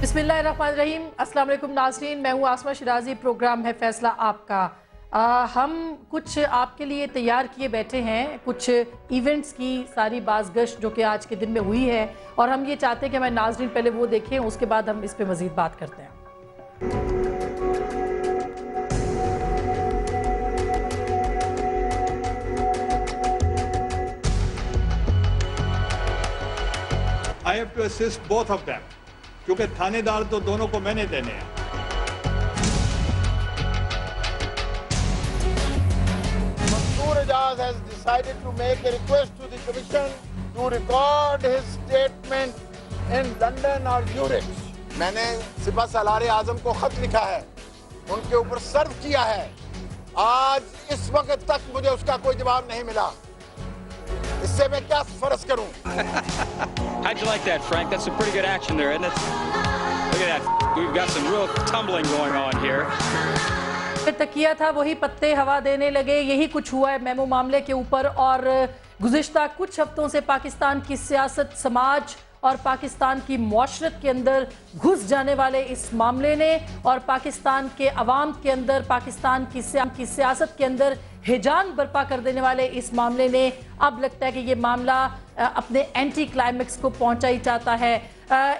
बिस्मिल्लाहिर्रहमानिर्रहीम। अस्सलाम वालेकुम नाज़रीन, मैं हूँ आसमा शिराजी। प्रोग्राम है फैसला आपका। हम कुछ आपके लिए तैयार किए बैठे हैं, कुछ इवेंट्स की सारी बाज़गश्त जो कि आज के दिन में हुई है, और हम ये चाहते हैं कि हमारे नाज़रीन पहले वो देखें, उसके बाद हम इस पर मज़ीद बात करते हैं। I have to assist both of them, क्योंकि थानेदार तो दोनों को मैंने देने हैं। Mansoor Ejaz has decided to make a request to the Commission to record his statement in London or Zurich. मैंने सिपा सालार आजम को खत लिखा है, उनके ऊपर सर्व किया है। आज इस वक्त तक मुझे उसका कोई जवाब नहीं मिला। इससे मैं क्या फर्ज करूं? How'd you like that, Frank? That's some pretty good action there, isn't it? Look at that. We've got some real tumbling going on here. तकिया था वही पत्ते हवा देने लगे, यही कुछ हुआ है मेमो मामले के ऊपर। और गुज़िश्ता कुछ हफ्तों से पाकिस्तान की सियासत, समाज और पाकिस्तान की मुआशरत के अंदर घुस जाने वाले इस मामले ने और पाकिस्तान के अवाम के अंदर, पाकिस्तान की सियासत के अंदर हिजान बर्पा कर देने वाले इस मामले ने अब लगता है कि ये मामला अपने एंटी क्लाइमेक्स को पहुंचा ही चाहता है।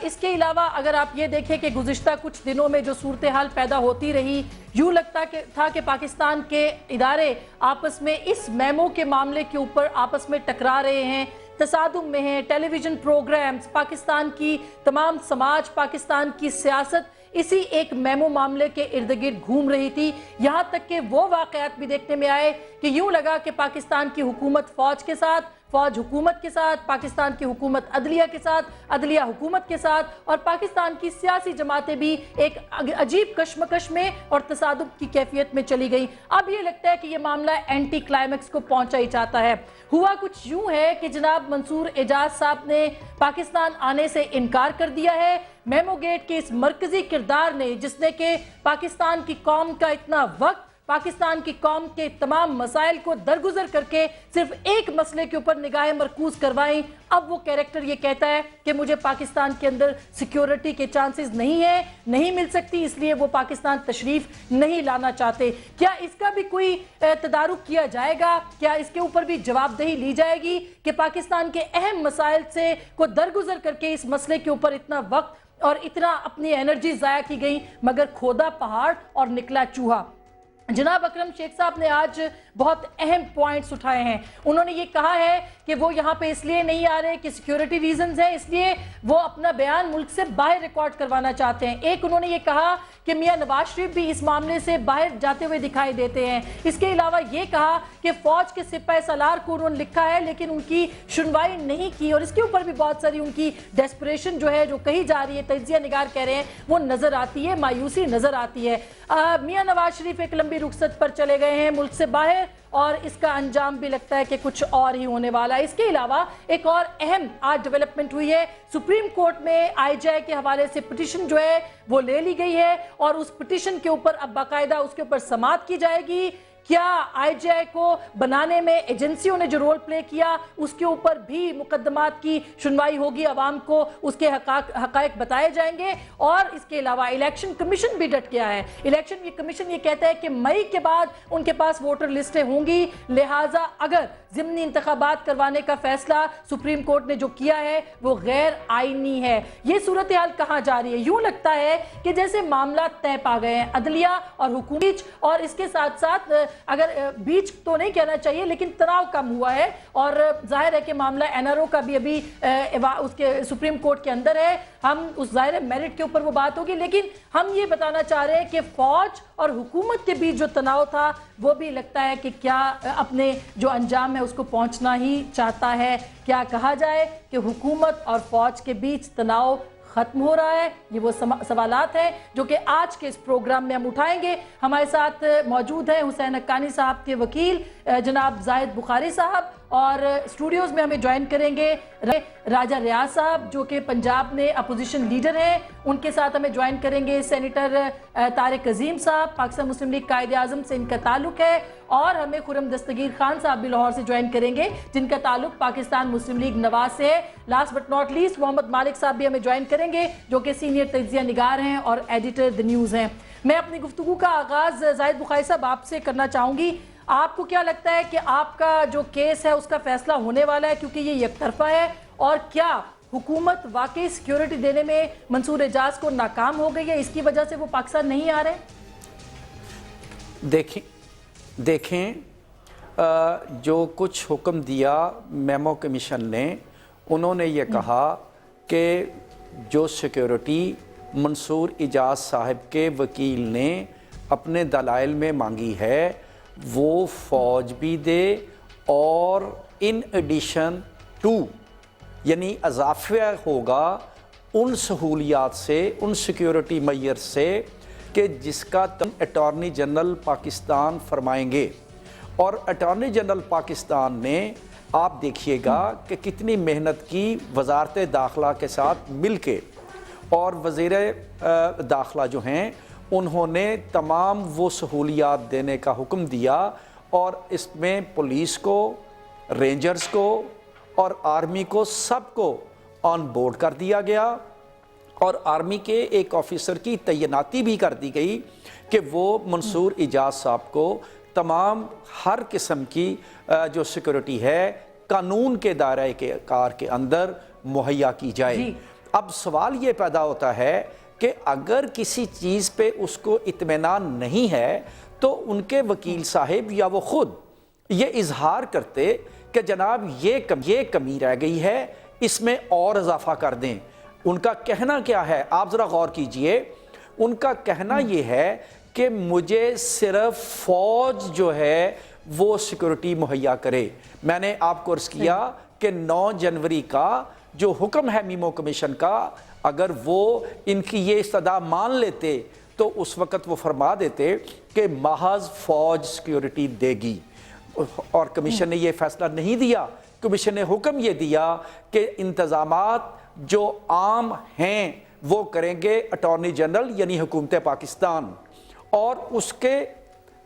इसके अलावा अगर आप ये देखें कि गुज़िश्ता कुछ दिनों में जो सूरत हाल पैदा होती रही, यूँ लगता था कि पाकिस्तान के इदारे आपस में इस मेमो के मामले के ऊपर आपस में टकरा रहे हैं, तसादुम में हैं। टेलीविज़न प्रोग्राम्स, पाकिस्तान की तमाम समाज, पाकिस्तान की सियासत इसी एक मेमो मामले के इर्द गिर्द घूम रही थी। यहाँ तक कि वो वाक़यात भी देखने में आए कि यूँ लगा कि पाकिस्तान की हुकूमत फ़ौज के साथ, फ़ौज हुकूमत के साथ, पाकिस्तान की हुकूमत अदलिया के साथ, अदलिया हुकूमत के साथ, और पाकिस्तान की सियासी जमातें भी एक अजीब कशमकश में और तसादुम की कैफियत में चली गई। अब ये लगता है कि ये मामला एंटी क्लाइमेक्स को पहुंचा ही चाहता है। हुआ कुछ यूं है कि जनाब मंसूर एजाज साहब ने पाकिस्तान आने से इनकार कर दिया है। मेमो गेट के इस मरकजी किरदार ने, जिसने कि पाकिस्तान की कौम का इतना वक्त, पाकिस्तान की कौम के तमाम मसाइल को दरगुजर करके सिर्फ एक मसले के ऊपर निगाहें मरकूज करवाई, अब वो कैरेक्टर ये कहता है कि मुझे पाकिस्तान के अंदर सिक्योरिटी के चांसेस नहीं है, नहीं मिल सकती, इसलिए वो पाकिस्तान तशरीफ नहीं लाना चाहते। क्या इसका भी कोई तदारुक किया जाएगा? क्या इसके ऊपर भी जवाबदेही ली जाएगी कि पाकिस्तान के अहम मसाइल से को दरगुजर करके इस मसले के ऊपर इतना वक्त और इतना अपनी एनर्जी ज़ाया की गई, मगर खोदा पहाड़ और निकला चूहा। जनाब अकरम शेख साहब ने आज बहुत अहम पॉइंट्स उठाए हैं। उन्होंने ये कहा है कि वो यहाँ पे इसलिए नहीं आ रहे कि सिक्योरिटी रीजंस हैं, इसलिए वो अपना बयान मुल्क से बाहर रिकॉर्ड करवाना चाहते हैं। एक उन्होंने ये कहा कि मियां नवाज शरीफ भी इस मामले से बाहर जाते हुए दिखाई देते हैं। इसके अलावा ये कहा कि फौज के सिपाही सालार को उन्होंने लिखा है लेकिन उनकी सुनवाई नहीं की, और इसके ऊपर भी बहुत सारी उनकी डेस्परेशन जो है, जो कही जा रही है, तजिया निगार कह रहे हैं, वो नजर आती है, मायूसी नजर आती है। मियां नवाज शरीफ एक लंबी रुखसत पर चले गए हैं मुल्क से बाहर, और इसका अंजाम भी लगता है कि कुछ और ही होने वाला है। इसके अलावा एक और अहम आज डेवलपमेंट हुई है। सुप्रीम कोर्ट में आईजे के हवाले से पिटीशन जो है वो ले ली गई है, और उस पिटीशन के ऊपर अब बाकायदा उसके ऊपर समाअत की जाएगी। क्या आईजे को बनाने में एजेंसियों ने जो रोल प्ले किया उसके ऊपर भी मुकदमात की सुनवाई होगी, अवाम को उसके हकायक बताए जाएंगे। और इसके अलावा इलेक्शन कमीशन भी डट गया है। इलेक्शन कमीशन ये कहता है कि मई के बाद उनके पास वोटर लिस्टें होंगी, लिहाजा अगर ज़िमनी इंतखाबात करवाने का फैसला सुप्रीम कोर्ट ने जो किया है वो गैर आईनी है। ये सूरत हाल कहाँ जा रही है? यूँ लगता है कि जैसे मामला तय पा गए हैं अदलिया और हुकूमत, और इसके साथ साथ अगर बीच तो नहीं कहना चाहिए लेकिन तनाव कम हुआ है, और जाहिर है कि मामला एनआरओ का भी अभी उसके सुप्रीम कोर्ट के अंदर है। हम उस जाहिर मेरिट के ऊपर वो बात होगी, लेकिन हम ये बताना चाह रहे हैं कि फौज और हुकूमत के बीच जो तनाव था वो भी लगता है कि क्या अपने जो अंजाम है उसको पहुंचना ही चाहता है। क्या कहा जाए कि हुकूमत और फौज के बीच तनाव खत्म हो रहा है? ये वो सवालात हैं जो कि आज के इस प्रोग्राम में हम उठाएंगे। हमारे साथ मौजूद हैं हुसैन हक्कानी साहब के वकील जनाब जाहिद बुखारी साहब, और स्टूडियोज में हमें ज्वाइन करेंगे राजा रियाज साहब जो कि पंजाब में अपोजिशन लीडर हैं, उनके साथ हमें ज्वाइन करेंगे सेनेटर तारिक अजीम साहब, पाकिस्तान मुस्लिम लीग कायदे आजम से इनका ताल्लुक है, और हमें खुर्रम दस्तगीर खान साहब भी लाहौर से ज्वाइन करेंगे जिनका ताल्लुक पाकिस्तान मुस्लिम लीग नवाज से है। Last but not least Mohammad Malik साहब भी हमें ज्वाइन करेंगे जो कि सीनियर तज्जिया निगार हैं और एडिटर द न्यूज़ हैं। मैं अपनी गुफ्तगू का आगाज जाहिद बुखारी साहब आपसे करना चाहूंगी। आपको क्या लगता है कि आपका जो केस है उसका फैसला होने वाला है क्योंकि ये एकतरफा है, और क्या हुकूमत वाकई सिक्योरिटी देने में मंसूर एजाज को नाकाम हो गई है, इसकी वजह से वो पाकिस्तान नहीं आ रहे? देखें जो कुछ हुक्म दिया मेमो कमीशन ने, उन्होंने ये कहा कि जो सिक्योरिटी मंसूर एजाज साहब के वकील ने अपने दलाइल में मांगी है वो फ़ौज भी दे, और इन एडिशन टू यानी अजाफ़ा होगा उन सहूलियात से, उन सिक्योरिटी मैयर से कि जिसका अटॉर्नी जनरल पाकिस्तान फरमाएंगे। और अटॉर्नी जनरल पाकिस्तान ने, आप देखिएगा कि कितनी मेहनत की वजारत दाखिला के साथ मिल के, और वज़ीर दाखिला जो हैं उन्होंने तमाम वो सहूलियात देने का हुक्म दिया, और इसमें पुलिस को, रेंजर्स को और आर्मी को सबको ऑन बोर्ड कर दिया गया, और आर्मी के एक ऑफिसर की तैनाती भी कर दी गई कि वो मंसूर एजाज साहब को तमाम हर किस्म की जो सिक्योरिटी है कानून के दायरे के कार के अंदर मुहैया की जाए। अब सवाल ये पैदा होता है कि अगर किसी चीज़ पे उसको इत्मीनान नहीं है तो उनके वकील साहिब या वो खुद ये इजहार करते कि जनाब ये कमी रह गई है, इसमें और इजाफा कर दें। उनका कहना क्या है, आप ज़रा गौर कीजिए। उनका कहना ये है कि मुझे सिर्फ फ़ौज जो है वो सिक्योरिटी मुहैया करे। मैंने आपको अर्ज़ किया कि 9 जनवरी का जो हुक्म है मीमो कमीशन का, अगर वो इनकी ये इस्तदा मान लेते तो उस वक़्त वो फरमा देते कि महज फ़ौज सिक्योरिटी देगी, और कमीशन ने ये फ़ैसला नहीं दिया। कमीशन ने हुक्म ये दिया कि इंतज़ामात जो आम हैं वो करेंगे अटॉर्नी जनरल यानी हुकूमत पाकिस्तान, और उसके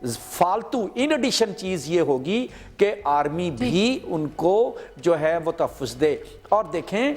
फालतू इन एडिशन चीज़ ये होगी कि आर्मी भी उनको जो है वो तहफ़्फ़ुज़ दे। और देखें,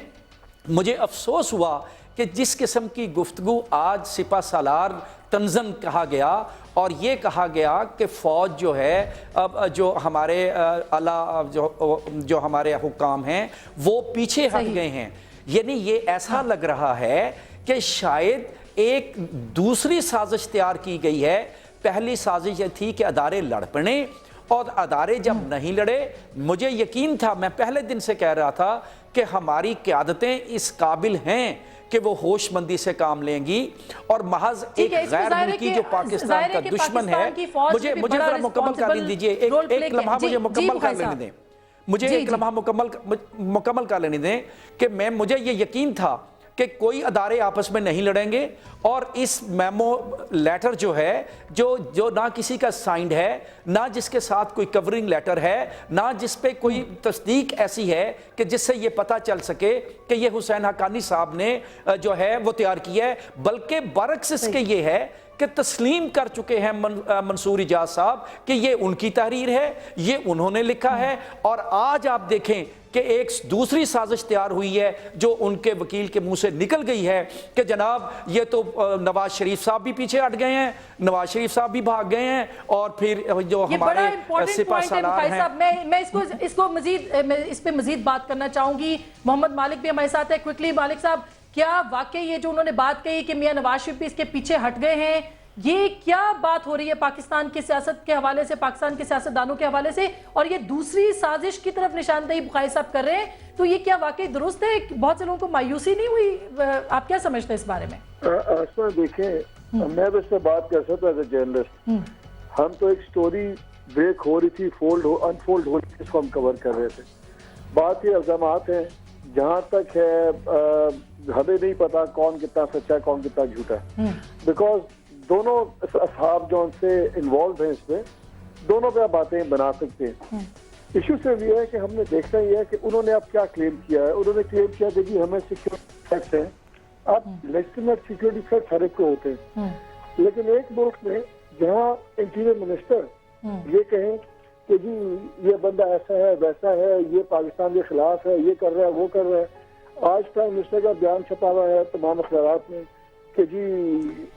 मुझे अफसोस हुआ कि जिस किस्म की गुफ्तगू आज सिपा सालार तंज़न कहा गया, और ये कहा गया कि फ़ौज जो है अब जो हमारे आला जो हमारे हुक्काम हैं वो पीछे हट गए हैं, यानी ये ऐसा लग रहा है कि शायद एक दूसरी साजिश तैयार की गई है। पहली साजिश ये थी कि अदारे लड़ पड़े, और अदारे जब नहीं लड़े, मुझे यकीन था, मैं पहले दिन से कह रहा था कि हमारी क़यादतें इस काबिल हैं कि वो होशमंदी से काम लेंगी, और महज एक गैर मुल्की जो पाकिस्तान का दुश्मन है, मुझे जरा मुकम्मल कर दीजिए, एक लम्हा मुझे मुकम्मल कर लेने दें, मुझे एक लम्हा मुकम्मल कर लेने दें कि मुझे ये यकीन था कि कोई अदारे आपस में नहीं लड़ेंगे, और इस मेमो लेटर जो है जो ना किसी का साइंड है, ना जिसके साथ कोई कवरिंग लेटर है, ना जिस पे कोई तस्दीक ऐसी है कि जिससे ये पता चल सके कि ये हुसैन हक्कानी साहब ने जो है वो तैयार किया है, बल्कि बरक्स इसके ये है कि तस्लीम कर चुके हैं मंसूर एजाज साहब कि ये उनकी तहरीर है, ये उन्होंने लिखा है। और आज आप देखें कि एक दूसरी साजिश तैयार हुई है जो उनके वकील के मुंह से निकल गई है कि जनाब ये तो नवाज शरीफ साहब भी पीछे हट गए हैं, नवाज शरीफ साहब भी भाग गए हैं, और फिर जो हमारे सिपा सालार हैं। मैं इसको मजीद इस पे मजीद बात करना चाहूंगी। मोहम्मद मालिक भी हमारे साथ है। क्विकली मालिक साहब, क्या वाकई ये जो उन्होंने बात कही कि मियां नवाज शरीफ भी इसके पीछे हट गए हैं, ये क्या बात हो रही है पाकिस्तान की सियासत के हवाले से, पाकिस्तान के सियासतदानों के हवाले से, और ये दूसरी साजिश की तरफ निशानदेही बुखारी साहब कर रहे हैं, तो ये क्या वाकई दुरुस्त है? बहुत से लोगों को मायूसी नहीं हुई? आप क्या समझते हैं इस बारे में? आसमा देखें, मैं बस बात कर सकता एज ए जर्नलिस्ट, हम तो एक स्टोरी ब्रेक हो रही थी, अनफोल्ड हो रही थी, इसको हम कवर कर रहे थे। बात ये इल्जामात हैं, जहाँ तक है हमें नहीं पता कौन कितना सच्चा है, कौन कितना झूठा है, बिकॉज दोनों असहाब जो उनसे इन्वॉल्व हैं इसमें, दोनों पे आप बातें बना सकते हैं। इशू सिर्फ ये है कि हमने देखना ये है कि उन्होंने अब क्या क्लेम किया है। उन्होंने क्लेम किया कि जी हमें सिक्योरिटी थ्रेट्स हैं। अब लेजिटिमेट सिक्योरिटी थ्रेट्स हर एक को होते हैं, लेकिन एक मुल्क में जहाँ इंटीरियर मिनिस्टर ये कहें कि जी ये बंदा ऐसा है वैसा है, ये पाकिस्तान के खिलाफ है, ये कर रहा है वो कर रहा है। आज प्राइम मिनिस्टर का बयान छपा हुआ है तमाम अखबारात में कि जी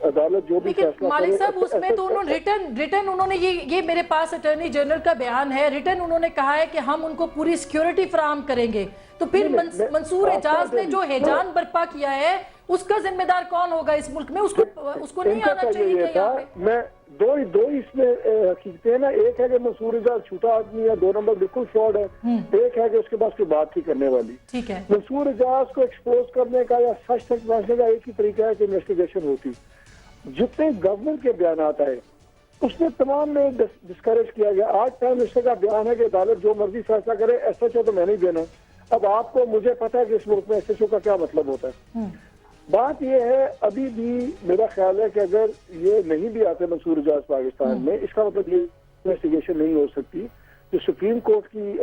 अदालत जो भी लेकिन फैसला मालिक करे, साहब उसमें तो उन्होंने रिटर्न उन्होंने ये मेरे पास अटॉर्नी जनरल का बयान है, रिटर्न उन्होंने कहा है कि हम उनको पूरी सिक्योरिटी फराहम करेंगे। तो फिर मंसूर एजाज ने जो हैजान बर्पा किया है उसका जिम्मेदार कौन होगा इस मुल्क में? उसको नहीं इनका आना चाहिए ये क्या यहाँ था। पे? मैं दो इसमें हकीकतें हैं ना, एक है कि मंसूर एजाज झूठा आदमी है, 2 नंबर बिल्कुल फ्रॉड है, एक है कि उसके पास कोई बात ही करने वाली। ठीक है, मंसूर एजाज को एक्सपोज करने का या सच तक पहुंचने का एक ही तरीका है कि इन्वेस्टिगेशन होती। जितने गवर्नमेंट के बयान आए उसमें तमाम में डिस्करेज किया गया। आज प्राइम मिनिस्टर का बयान है कि अदालत जो मर्जी फैसला करे, एसएचओ तो मैं नहीं देना। अब आपको मुझे पता है कि इस मुल्क में एसएचओ का क्या मतलब होता है। बात यह है अभी भी मेरा ख्याल है कि अगर ये नहीं भी आते मंसूर एजाज पाकिस्तान में, इसका मतलब ये इन्वेस्टिगेशन नहीं हो सकती। जो सुप्रीम कोर्ट की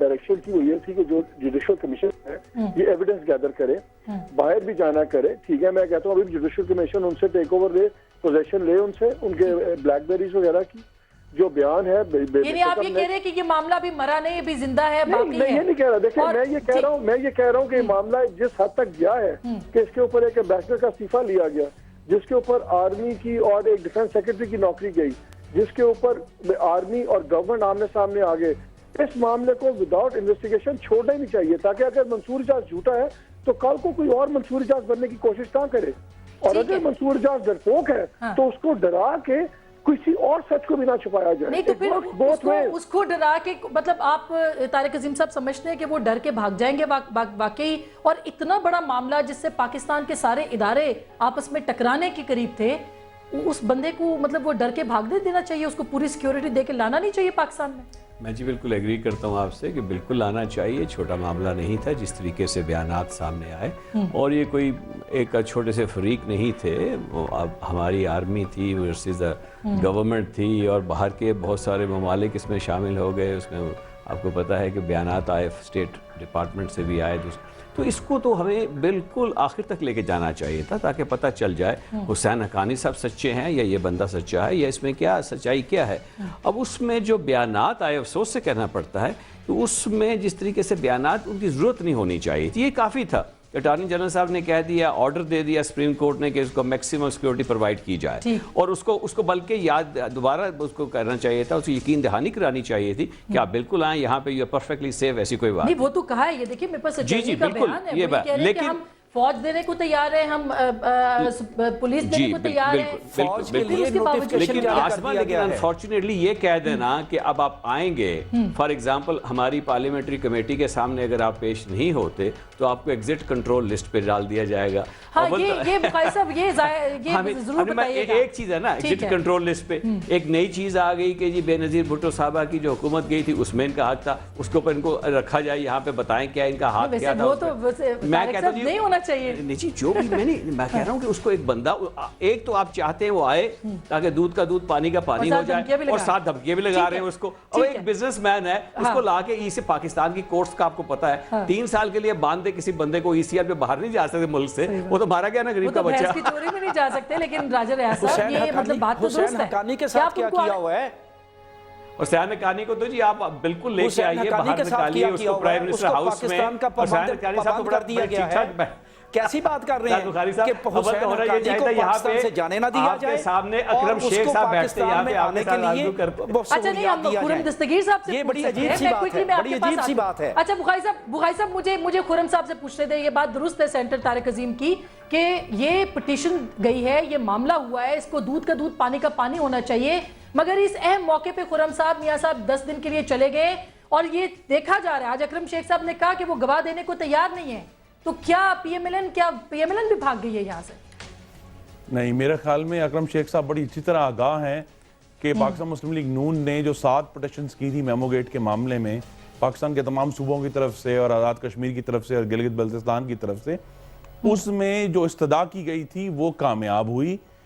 डायरेक्शन थी वो ये थी कि जो जुडिशल कमीशन है ये एविडेंस गैदर करे, बाहर भी जाना करे। ठीक है, मैं कहता हूँ अभी जुडिशल कमीशन उनसे टेक ओवर ले, पोजेशन ले उनसे, उनके ब्लैकबेरीज वगैरह की जो बयान है। यानी आप ये कह रहे हैं कि ये मामला अभी मरा नहीं, अभी जिंदा है, बाकी मैं है। ये नहीं कह रहा। देखिए और मैं ये कह रहा हूँ कि मामला जिस हद तक गया है कि इसके ऊपर एक एम्बेसडर का इस्तीफा लिया गया, जिसके ऊपर आर्मी की और एक डिफेंस सेक्रेटरी की नौकरी गई, जिसके ऊपर आर्मी और गवर्नमेंट आमने सामने आ गए। इस मामले को विदाउट इन्वेस्टिगेशन छोड़ना ही नहीं चाहिए, ताकि अगर मंसूर एजाज झूठा है तो कल को कोई और मंसूर एजाज बनने की कोशिश ना करे। और अगर मंसूर एजाज डरपोक है तो उसको डरा के किसी और सच को भी ना छुपाया जाए। नहीं तो फिर उसको डरा के, मतलब आप तारिक अजीम साहब समझते हैं कि वो डर के भाग जाएंगे वाकई? और इतना बड़ा मामला जिससे पाकिस्तान के सारे इदारे आपस में टकराने के करीब थे, उस बंदे को मतलब वो डर के भागने देना चाहिए, उसको पूरी सिक्योरिटी दे के लाना नहीं चाहिए पाकिस्तान में? मैं जी बिल्कुल एग्री करता हूँ आपसे कि बिल्कुल लाना चाहिए। छोटा मामला नहीं था जिस तरीके से बयानात सामने आए, और ये कोई एक छोटे से फरीक नहीं थे। वो अब हमारी आर्मी थी वर्सेस गवर्नमेंट थी, और बाहर के बहुत सारे ममालिक इसमें शामिल हो गए। उसमें आपको पता है कि बयानात आए, स्टेट डिपार्टमेंट से भी आए। तो इसको तो हमें बिल्कुल आखिर तक लेके जाना चाहिए था, ताकि पता चल जाए हुसैन हक्कानी साहब सच्चे हैं या ये बंदा सच्चा है, या इसमें क्या सच्चाई क्या है। अब उसमें जो बयानात आए, अफसोस से कहना पड़ता है कि उसमें जिस तरीके से बयानात, उनकी ज़रूरत नहीं होनी चाहिए थी। ये काफ़ी था। अटॉर्नी जनरल साहब ने कह दिया, ऑर्डर दे दिया सुप्रीम कोर्ट ने कि उसको मैक्सिमम सिक्योरिटी प्रोवाइड की जाए, और उसको बल्कि याद दोबारा उसको करना चाहिए था, उसको यकीन दहानी करानी चाहिए थी कि आप बिल्कुल आए यहाँ पे, यू आर परफेक्टली सेफ। ऐसी कोई बात नहीं, वो तो कहा है। ये देखिए मेरे पास जी बिल्कुल ये बात, लेकिन फौज देने को तैयार है, हम पुलिस देने को तैयार है, फौज के लिए नोटिफिकेशन लेकिन जारी कर आसमान, दिया लेकिन गया है। अनफॉर्चुनेटली ये कह देना कि अब आप आएंगे, फॉर एग्जांपल हमारी पार्लियामेंट्री कमेटी के सामने अगर आप पेश नहीं होते तो आपको एग्जिट कंट्रोल लिस्ट पे डाल दिया जाएगा। हाँ, ये बुखारी साहब ये जरूर बताइएगा। एक चीज है ना एग्जिट कंट्रोल लिस्ट पे, एक नई चीज आ गई कि जी बेनजीर भुट्टो साहबा की जो हुकूमत गई थी उसमें इनका हाथ था, उसके ऊपर इनको रखा जाए, यहाँ पे बताएं क्या इनका हाथ क्या था। वो तो मैं कहता हूँ नहीं होना चाहिए। नहीं जी, जो भी मैं कह रहा हूँ कि उसको एक बंदा, एक तो आप चाहते हैं वो आए ताकि दूध का दूध पानी का पानी हो जाए, और साथ धमकियां भी लगा रहे हैं उसको। और एक बिजनेसमैन है, उसको लाके इसे पाकिस्तान की कोर्ट्स का आपको पता है 3 साल के लिए बांध दे किसी बंदे को, ईसीआर पे बाहर नहीं जा सकते मुल्क से, वो तो मारा गया ना गरीब का बच्चा। की चोरी में नहीं जा सकते। लेकिन राजा रियाज साहब ये मतलब बात तो दुरुस्त है। हक्कानी के साथ क्या किया हुआ है? और हुसैन हक्कानी को तो जी आप बिल्कुल लेके आइए, बाहर निकालिए उसको प्राइम मिनिस्टर हाउस में। हुसैन हक्कानी साहब को बड़ा ठीक-ठाक कैसी बात कर रहे हैं कि हुसैन हक्कानी को पाकिस्तान से जाने ना दिया जाए, सामने अकरम शेख साहब बैठते हैं यहाँ पे आने के लिए। अच्छा नहीं, हम खुरम दस्तगीर साहब से, ये बड़ी अजीब सी बात है, बड़ी अजीब सी बात है। अच्छा बुखारी साहब मुझे खुरम साहब से पूछने दें, ये बात दुरुस्त है सेंटर तारिक अजीम की कि ये पिटीशन गई है, ये मामला हुआ है, इसको दूध का दूध पानी का पानी होना चाहिए, मगर इस अहम मौके पे खुरम साहब, मियां साहब 10 दिन के लिए चले गए, और ये देखा जा रहा है, आज अकरम शेख साहब ने कहा कि वो गवाह देने को तैयार नहीं है। तो क्या पीएमएलएन भी भाग गई है यहाँ से? नहीं, मेरे ख्याल में अकरम शेख साहब बड़ी अच्छी तरह आगाह हैं कि पाकिस्तान मुस्लिम लीग नून ने जो 7 पिटीशंस की थी मेमोगेट के मामले में, पाकिस्तान के तमाम सूबों की तरफ से और आज़ाद कश्मीर की तरफ से और गिलगित बल्तिस्तान की तरफ से, उसमें जो इस्तदा की गई थी वो कामयाब हुई।